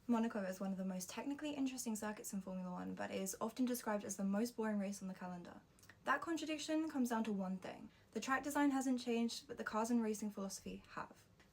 Monaco is one of the most technically interesting circuits in Formula One, but is often described as the most boring race on the calendar. That contradiction comes down to one thing. The track design hasn't changed, but the cars and racing philosophy have.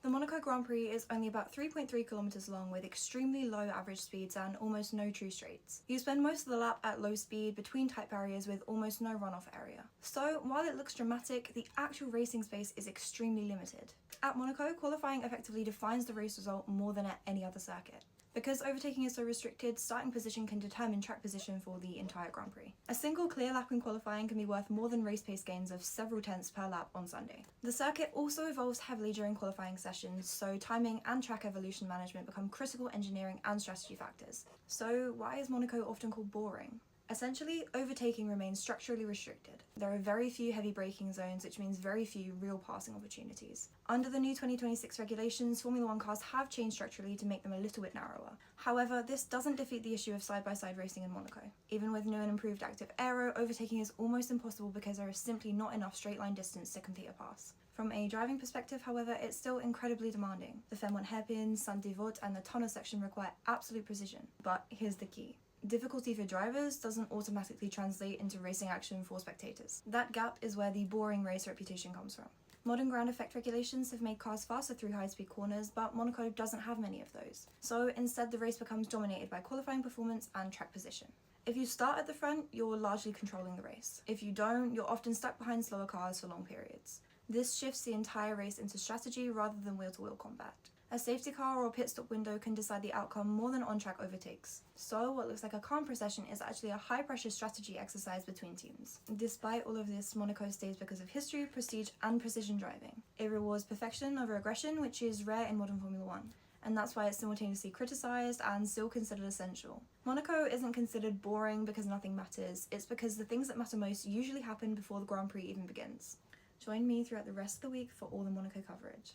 The Monaco Grand Prix is only about 3.3 kilometers long with extremely low average speeds and almost no true straights. You spend most of the lap at low speed between tight barriers with almost no runoff area. So while it looks dramatic, the actual racing space is extremely limited. At Monaco, qualifying effectively defines the race result more than at any other circuit. Because overtaking is so restricted, starting position can determine track position for the entire Grand Prix. A single clear lap in qualifying can be worth more than race pace gains of several tenths per lap on Sunday. The circuit also evolves heavily during qualifying sessions, so timing and track evolution management become critical engineering and strategy factors. So why is Monaco often called boring? Essentially, overtaking remains structurally restricted. There are very few heavy braking zones, which means very few real passing opportunities. Under the new 2026 regulations, Formula One cars have changed structurally to make them a little bit narrower. However, this doesn't defeat the issue of side-by-side racing in Monaco. Even with new and improved active aero, overtaking is almost impossible because there is simply not enough straight-line distance to complete a pass. From a driving perspective, however, it's still incredibly demanding. The Fenmont hairpin, Saint-Devote, and the tunnel section require absolute precision. But here's the key. Difficulty for drivers doesn't automatically translate into racing action for spectators. That gap is where the boring race reputation comes from. Modern ground effect regulations have made cars faster through high-speed corners, but Monaco doesn't have many of those. So instead, the race becomes dominated by qualifying performance and track position. If you start at the front, you're largely controlling the race. If you don't, you're often stuck behind slower cars for long periods. This shifts the entire race into strategy rather than wheel-to-wheel combat. A safety car or pit stop window can decide the outcome more than on-track overtakes. So what looks like a calm procession is actually a high-pressure strategy exercise between teams. Despite all of this, Monaco stays because of history, prestige, and precision driving. It rewards perfection over aggression, which is rare in modern Formula One. And that's why it's simultaneously criticised and still considered essential. Monaco isn't considered boring because nothing matters, it's because the things that matter most usually happen before the Grand Prix even begins. Join me throughout the rest of the week for all the Monaco coverage.